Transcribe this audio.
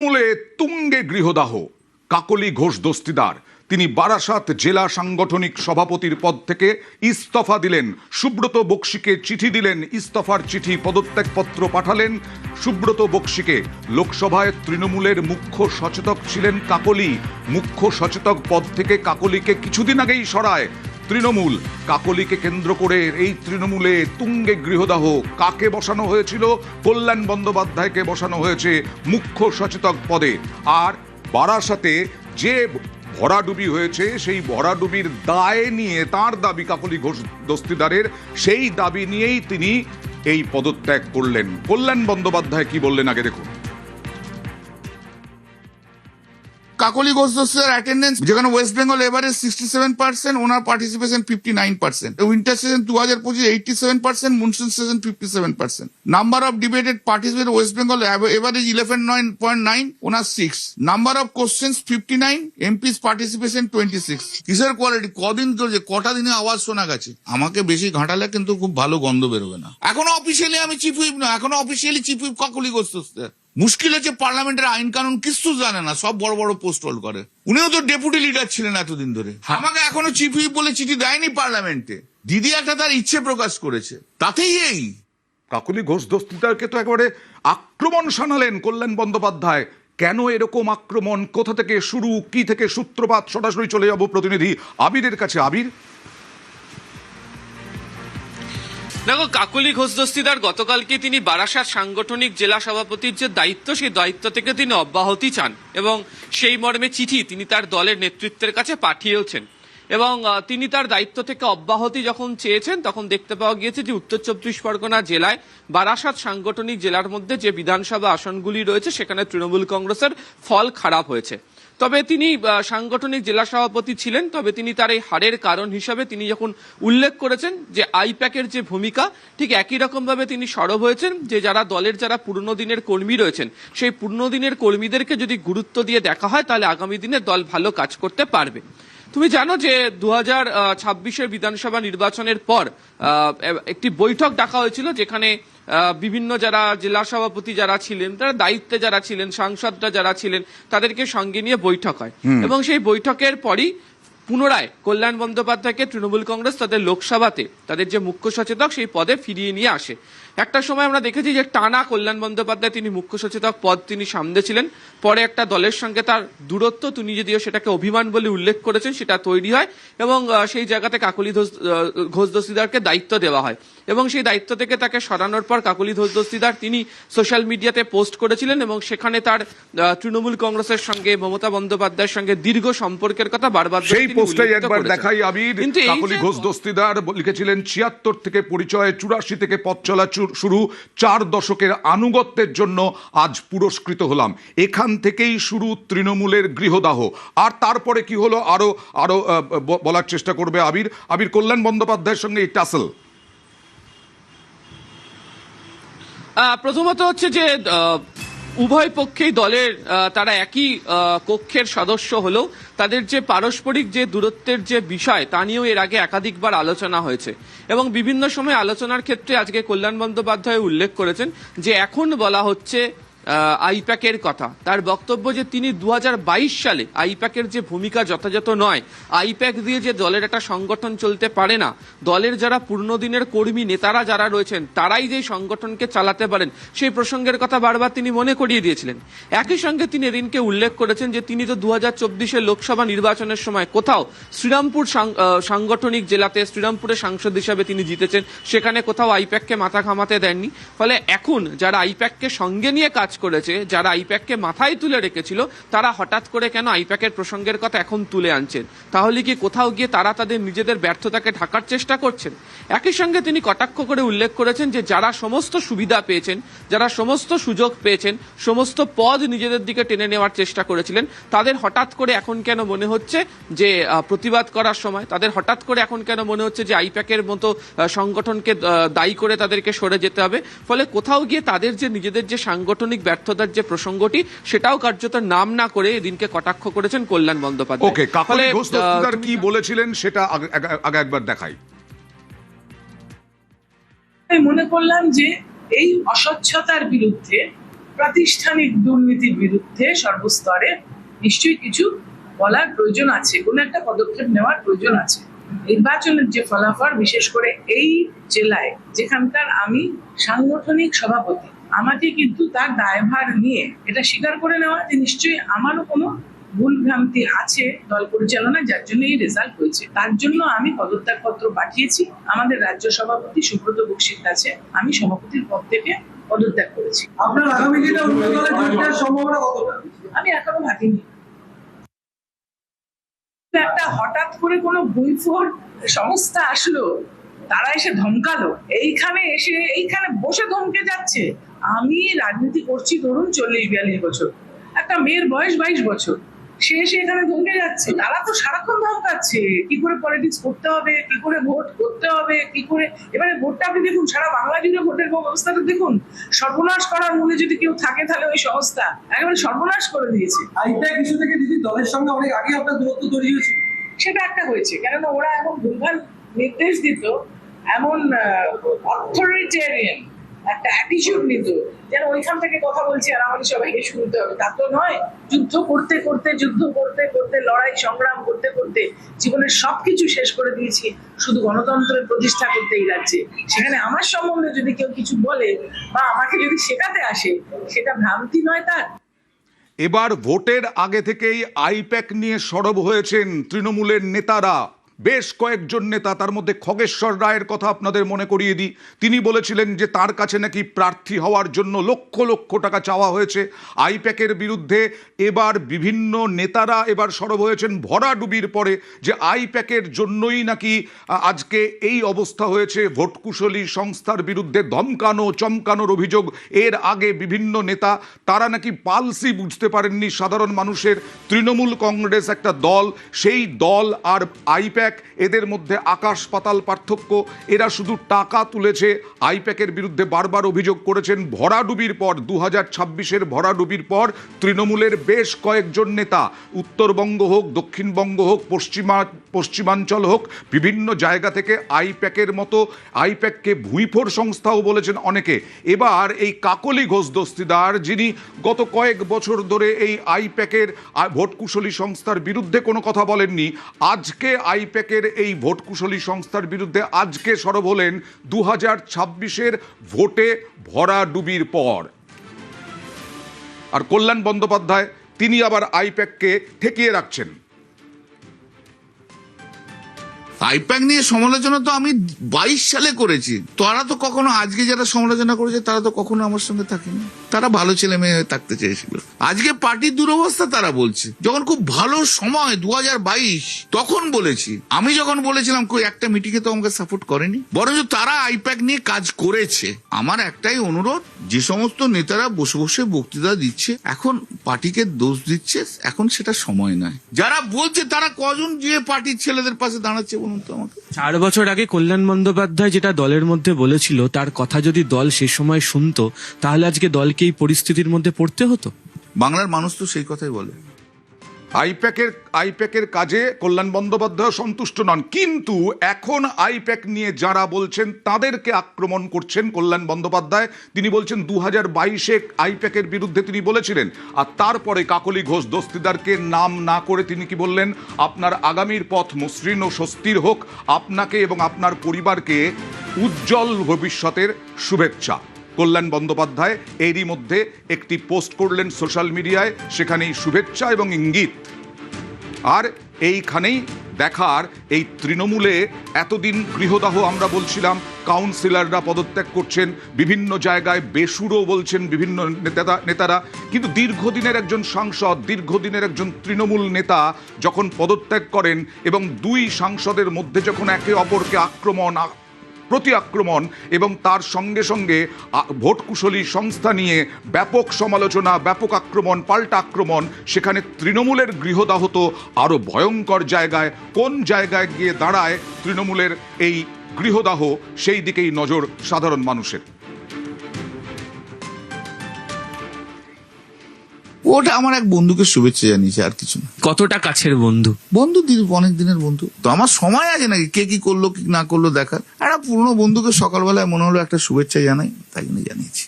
মূলে তুঙ্গে গৃহদাহ কাকলি ঘোষ দস্তিদার। তিনি বারাসাত জেলা সাংগঠনিক সভাপতির পদ থেকে ইস্তফা দিলেন। সুব্রত বক্সিকে চিঠি দিলেন, ইস্তফার চিঠি, পদত্যাগপত্র পাঠালেন সুব্রত বক্সিকে। লোকসভায় তৃণমূলের মুখ্য সচেতক ছিলেন কাকলি। মুখ্য সচেতক পদ থেকে কাকলিকে কিছুদিন আগেই সরায় তৃণমূল। কাকলিকে কেন্দ্র করে এই তৃণমূলে তুঙ্গে গৃহদাহ। কাকে বসানো হয়েছিল? কল্যাণ বন্দ্যোপাধ্যায়কে বসানো হয়েছে মুখ্য সচেতক পদে। আর বারাসাতে যে ভরাডুবি হয়েছে সেই ভরাডুবির দায় নিয়ে তার দাবি, কাকলি ঘোষ দস্তিদারের সেই দাবি নিয়েই তিনি এই পদত্যাগ করলেন। কল্যাণ বন্দ্যোপাধ্যায় কি বললেন আগে দেখুন। কাকলি ঘোষ দস্তিদার অ্যাটেন্ডেন্স যেখানে West Bengal average 67%, owner participation 59%। Winter season 2025 87%, monsoon season 57%। Number of debated participate West Bengal average 11.9, owner 6। Number of questions 59, MPs participation 26। কিসের কোয়ালিটি? কদিন চলছে, কটা দিনে আওয়াজ শোনা গেছে। আমাকে বেশি ঘাটালে কিন্তু খুব ভালো গন্ধ বেরোবে না। এখনো অফিসিয়ালি আমি চিফ হুইপ না, এখনো officially chief whip Kakoli Ghosh Dastidar. মুশকিল হচ্ছে পার্লামেন্টের আইন কানুন কিছু জানে না, সব বড় বড় পোস্ট হোল্ড করে। উনিও তো ডেপুটি লিডার ছিলেন এতদিন ধরে। আমাকে এখনো চিফ হুইপ বলে চিঠি দেয়নি পার্লামেন্টে। দিদি একটা তার ইচ্ছে প্রকাশ করেছে, তাতেই এই কাকলি ঘোষ দস্তিদারকে তো একেবারে আক্রমণ শানালেন কল্যাণ বন্দ্যোপাধ্যায়। কেন এরকম আক্রমণ? কোথা থেকে শুরু, কি থেকে সূত্রপাত? সরাসরি চলে যাব প্রতিনিধি আবিরের কাছে। আবির, দেখো, কাকলি ঘোষ দস্তিদার গতকালকে তিনি বারাসাত সাংগঠনিক জেলা সভাপতির যে দায়িত্ব, সেই দায়িত্ব থেকে তিনি অব্যাহতি চান এবং সেই মর্মে চিঠি তিনি তার দলের নেতৃত্বের কাছে পাঠিয়েওছেন। এবং তিনি তার দায়িত্ব থেকে অব্যাহতি যখন চেয়েছেন তখন দেখতে পাওয়া গিয়েছে যে উত্তর চব্বিশ পরগনা জেলায় বারাসাত সাংগঠনিক জেলার মধ্যে যে বিধানসভা আসনগুলি রয়েছে সেখানে তৃণমূল কংগ্রেসের ফল খারাপ হয়েছে। তবে তিনি সাংগঠনিক জেলা সভাপতি ছিলেন, তবে তিনি তার এই হারের কারণ হিসাবে তিনি যখন উল্লেখ করেছেন যে আইপ্যাকের যে ভূমিকা, ঠিক একই রকমভাবে তিনি সরব হয়েছেন যে যারা দলের যারা পুরনো দিনের কর্মী রয়েছেন সেই পুরনো দিনের কর্মীদেরকে যদি গুরুত্ব দিয়ে দেখা হয় তাহলে আগামী দিনে দল ভালো কাজ করতে পারবে। তুমি জানো যে 2026-এর বিধানসভা নির্বাচনের পর একটি বৈঠক ডাকা হয়েছিল যেখানে বিভিন্ন যারা জেলা সভাপতি যারা ছিলেন, তারা দায়িত্বে যারা ছিলেন, সাংসদরা যারা ছিলেন, তাদেরকে সঙ্গে নিয়ে বৈঠক হয় এবং সেই বৈঠকের পরই পুনরায় কল্যাণ বন্দ্যোপাধ্যায়কে তৃণমূল কংগ্রেস তাদের লোকসভাতে তাদের যে মুখ্য সচেতক সেই পদে ফিরিয়ে নিয়ে আসে। একটা সময় আমরা দেখেছি যে টানা কল্যাণ বন্দ্যোপাধ্যায় তিনি মুখ্য সচেতক পদ তিনি সামনে ছিলেন, পরে একটা দলের সঙ্গে তার দূরত্ব, তিনি যদিও সেটাকে অভিমান বলে উল্লেখ করেছেন, সেটা তৈরি হয় এবং সেই জায়গাতে কাকলি ঘোষ দস্তিদারকে দায়িত্ব দেওয়া হয় এবং সেই দায়িত্ব থেকে তাকে সরানোর পর কাকলি ঘোষ দস্তিদার তিনি সোশ্যাল মিডিয়াতে পোস্ট করেছিলেন এবং সেখানে তার তৃণমূল কংগ্রেসের সঙ্গে, মমতা বন্দ্যোপাধ্যায়ের সঙ্গে দীর্ঘ সম্পর্কের কথা বারবার পোস্টে একবার দেখাই আবির। কাকলি ঘোষ দস্তিদার লিখেছিলেন 76 থেকে পরিচয়, 84 থেকে পথ চলা শুরু, 4 দশকের আনুগত্যের জন্য আজ পুরস্কৃত হলাম। এখান থেকেই শুরু তৃণমূলের গৃহদাহ। আর তারপরে কি হলো আরো আরো বলার চেষ্টা করবে আবির। আবির, কল্যাণ বন্দ্যোপাধ্যায়ের সঙ্গে এই টাসল। প্রথমত হচ্ছে যে উভয় পক্ষেই দলের তারা একই কক্ষের সদস্য হলেও তাদের যে পারস্পরিক যে দূরত্বের যে বিষয় তা নিয়েও এর আগে একাধিকবার আলোচনা হয়েছে এবং বিভিন্ন সময় আলোচনার ক্ষেত্রে আজকে কল্যাণ বন্দ্যোপাধ্যায় উল্লেখ করেছেন যে এখন বলা হচ্ছে আইপ্যাকের কথা। তার বক্তব্য যে তিনি 2022 সালে আইপ্যাকের যে ভূমিকা যথাযথ নয়, আইপ্যাক দিয়ে যে দলের একটা সংগঠন চলতে পারে না, দলের যারা পুরনো দিনের কর্মী নেতারা যারা রয়েছেন তারাই যে সংগঠনকে চালাতে পারেন, সেই প্রসঙ্গের কথা বারবার তিনি মনে করিয়ে দিয়েছিলেন। একই সঙ্গে তিনি এদিনকে উল্লেখ করেছেন যে তিনি তো 2024-এর লোকসভা নির্বাচনের সময় কোথাও শ্রীরামপুর সাংগঠনিক জেলাতে শ্রীরামপুরের সাংসদ হিসাবে তিনি জিতেছেন, সেখানে কোথাও আইপ্যাককে মাথা ঘামাতে দেননি। ফলে এখন যারা আইপ্যাককে সঙ্গে নিয়ে কাজ করেছে, যারা আইপ্যাককে মাথায় তুলে রেখেছিল, তারা হঠাৎ করে কেন আইপ্যাকের প্রসঙ্গের কথা এখন তুলে আনছেন? তাহলে কি কোথাও গিয়ে তারা তাদের নিজেদের ব্যর্থতাকে ঢাকার চেষ্টা করছেন? একই সঙ্গে তিনি কটাক্ষ করে উল্লেখ করেছেন যে যারা সমস্ত সুবিধা পেয়েছেন, যারা সমস্ত সুযোগ পেয়েছেন, সমস্ত পদ নিজেদের দিকে টেনে নেওয়ার চেষ্টা করেছিলেন, তাদের হঠাৎ করে এখন কেন মনে হচ্ছে যে প্রতিবাদ করার সময়, তাদের হঠাৎ করে এখন কেন মনে হচ্ছে যে আইপ্যাকের মতো সংগঠনকে দায়ী করে তাদেরকে সরে যেতে হবে? ফলে কোথাও গিয়ে তাদের যে নিজেদের যে সাংগঠনিক ব্যর্থতার যে প্রসঙ্গটি সেটাও কার্যত নাম না করে এদিনকে কটাক্ষ করেছেন কল্যাণ বন্দ্যোপাধ্যায়। ওকে, কাকলি ঘোষ দস্তিদার কি বলেছিলেন সেটা আগে একবার দেখাই। মনে করলাম যে এই অস্বচ্ছতার বিরুদ্ধে প্রাতিষ্ঠানিক দুর্নীতির বিরুদ্ধে সর্বস্তরে নিশ্চয়ই কিছু বলার প্রয়োজন আছে, কোনো একটা পদক্ষেপ নেওয়ার প্রয়োজন আছে। নির্বাচনের যে ফলাফল, বিশেষ করে এই জেলায় যেখানকার আমি সাংগঠনিক সভাপতি, আমাকে কিন্তু তার দায়ভার নিয়ে এটা স্বীকার করে নেওয়া যে নিশ্চয়ই আমারও কোনো ভুল ভ্রান্তি আছে দল পরিচালনা, যার জন্য এই রেজাল্ট হয়েছে। তার জন্য আমি পদত্যাগপত্র পাঠিয়েছি আমাদের রাজ্য সভাপতি সুব্রত বক্সির কাছে। আমি সভাপতির পদ থেকে পদত্যাগ করেছি। আপনার আগামী দিনে অন্য দলে যোগ দেওয়ার সম্ভাবনা কতটা? আমি এখনো ভাবিনি। একটা হঠাৎ করে কোনো ভুইফোর সংস্থা আসলো, তারা এসে ধমকালো, এইখানে বসে ধমকে যাচ্ছে। আমি রাজনীতি করছি ধরুন 40-42 বছর, একটা মেয়ের বয়স 22 বছর, সে এসে এখানে ধমকে যাচ্ছে। তারা তো সারাক্ষণ ধমকাচ্ছে কি করে পলিটিক্স করতে হবে, কি করে ভোট করতে হবে, কি করে। এবারে ভোটটা আপনি দেখুন, সারা বাংলা জুড়ে ভোটের ব্যবস্থাটা দেখুন। সর্বনাশ করার মূলে যদি কেউ থাকে তাহলে ওই সংস্থা একেবারে সর্বনাশ করে দিয়েছে। আইপ্যাক ইস্যু থেকে দিদি দলের সঙ্গে অনেক আগে আপনার দূরত্ব তৈরি হয়েছিল। সেটা একটা হয়েছে, কেননা ওরা এমন ভুলভাল নির্দেশ দিত, এমন অথরিটেরিয়ান একটা অ্যাটিটিউড নিত, যেন ওইখান থেকে কথা বলছি আর আমাদের সবাইকে শুনতে হবে। তা তো নয়। যুদ্ধ করতে করতে লড়াই সংগ্রাম করতে করতে জীবনের সবকিছু শেষ করে দিয়েছি শুধু গণতন্ত্রের প্রতিষ্ঠা করতে এই রাজ্যে। সেখানে আমার সম্বন্ধে যদি কেউ কিছু বলে বা আমাকে যদি শেখাতে আসে, সেটা ভ্রান্তি নয় তার। এবার ভোটের আগে থেকেই আইপ্যাক নিয়ে সরব হয়েছেন তৃণমূলের নেতারা। বেশ কয়েকজন নেতা, তার মধ্যে খগেশ্বর রায়ের কথা আপনাদের মনে করিয়ে দিই। তিনি বলেছিলেন যে তার কাছে নাকি প্রার্থী হওয়ার জন্য লক্ষ লক্ষ টাকা চাওয়া হয়েছে। আইপ্যাকের বিরুদ্ধে এবার বিভিন্ন নেতারা এবার সরব হয়েছেন ভরাডুবির পরে, যে আইপ্যাকের জন্যই নাকি আজকে এই অবস্থা হয়েছে। ভোটকুশলী সংস্থার বিরুদ্ধে ধমকানো চমকানোর অভিযোগ। এর আগে বিভিন্ন নেতা, তারা নাকি পালসি বুঝতে পারেননি সাধারণ মানুষের। তৃণমূল কংগ্রেস একটা দল, সেই দল আর আইপ্যাক, এদের মধ্যে আকাশ পাতাল পার্থক্য। এরা শুধু টাকা তুলেছে। আইপ্যাকের বিরুদ্ধে বারবার অভিযোগ করেছেন। ভরাডুবির পর 2026-এর ভরাডুবির পর তৃণমূলের বেশ কয়েকজন নেতা, উত্তরবঙ্গ হোক, দক্ষিণবঙ্গ হোক, পশ্চিমাঞ্চল হোক, বিভিন্ন জায়গা থেকে আইপ্যাকের মতো, আইপ্যাককে ভুইফোর সংস্থাও বলেছেন অনেকে। এবার এই কাকলি ঘোষ দস্তিদার, যিনি গত কয়েক বছর ধরে এই আইপ্যাকের ভোটকুশলী সংস্থার বিরুদ্ধে কোনো কথা বলেননি, আজকে আইপ্যাকের এই ভোটকুশলী সংস্থার বিরুদ্ধে আজকে সরব হলেন 2026-এর ভোটে ভরাডুবির পর। আর কল্যাণ বন্দ্যোপাধ্যায়, তিনি আবার আইপ্যাককে ঠেকিয়ে রাখছেন। আইপ্যাক নিয়ে সমালোচনা তো আমি 22 সালে করেছি। তারা তো কখনো, আজকে যারা সমালোচনা করেছে তারা তো কখনো আমার সঙ্গে থাকেনি। তারা ভালো ছেলে মেয়ে হয়ে থাকতে চেয়েছিল। আজকে পার্টির দুরবস্থা তারা বলছে। যখন খুব ভালো সময় 2022, তখন বলেছি। আমি যখন বলেছিলাম কই একটা মিটিংয়ে তো আমাকে সাপোর্ট করেনি, বরঞ্চ তারা আইপ্যাক নিয়ে কাজ করেছে। আমার একটাই অনুরোধ, যে সমস্ত নেতারা বসে বসে বক্তৃতা দিচ্ছে, এখন পার্টিকে দোষ দিচ্ছে, এখন সেটা সময় নয়। যারা বলছে তারা কজন যে পার্টির ছেলেদের পাশে দাঁড়াচ্ছে বলুন তো আমাকে। 4 বছর আগে কল্যাণ বন্দ্যোপাধ্যায় যেটা দলের মধ্যে বলেছিল, তার কথা যদি দল সে সময় শুনতো, তাহলে আজকে দলকে এই পরিস্থিতির মধ্যে পড়তে হতো। বাংলার মানুষ তো সেই কথাই বলে। আইপ্যাকের কাজে কল্যাণ বন্দ্যোপাধ্যায় সন্তুষ্ট নন, কিন্তু এখন আইপ্যাক নিয়ে যারা বলছেন তাদেরকে আক্রমণ করছেন কল্যাণ বন্দ্যোপাধ্যায়। তিনি বলছেন 2022-এ আইপ্যাকের বিরুদ্ধে তিনি বলেছিলেন, আর তারপরে কাকলি ঘোষ দস্তিদারকে নাম না করে তিনি কি বললেন, আপনার আগামীর পথ মসৃণ ও স্বস্তির হোক, আপনাকে এবং আপনার পরিবারকে উজ্জ্বল ভবিষ্যতের শুভেচ্ছা। কল্যাণ বন্দ্যোপাধ্যায় এরই মধ্যে একটি পোস্ট করলেন সোশ্যাল মিডিয়ায়, সেখানেই শুভেচ্ছা এবং ইঙ্গিত। আর এইখানেই দেখার, এই তৃণমূলে এতদিন গৃহদাহ আমরা বলছিলাম, কাউন্সিলররা পদত্যাগ করছেন, বিভিন্ন জায়গায় বেসুরও বলছেন বিভিন্ন নেতারা, কিন্তু দীর্ঘদিনের একজন সাংসদ, দীর্ঘদিনের একজন তৃণমূল নেতা যখন পদত্যাগ করেন এবং 2 সাংসদের মধ্যে যখন একে অপরকে প্রতি আক্রমণ এবং তার সঙ্গে সঙ্গে ভোটকুশলী সংস্থা নিয়ে ব্যাপক সমালোচনা, ব্যাপক আক্রমণ, পাল্টা আক্রমণ, সেখানে তৃণমূলের গৃহদাহ তো আরও ভয়ঙ্কর জায়গায়। কোন জায়গায় গিয়ে দাঁড়ায় তৃণমূলের এই গৃহদাহ, সেই দিকেই নজর সাধারণ মানুষের। ওটা আমার এক বন্ধুকে শুভেচ্ছা জানিয়েছে, আর কিছু না। কতটা কাছের বন্ধু? বন্ধু অনেক দিনের বন্ধু তো। আমার সময় আছে নাকি কে কি করলো কি না করলো দেখার? একটা পুরনো বন্ধুকে সকালবেলায় মনে হলো একটা শুভেচ্ছা জানাই, তাই জন্য জানিয়েছি।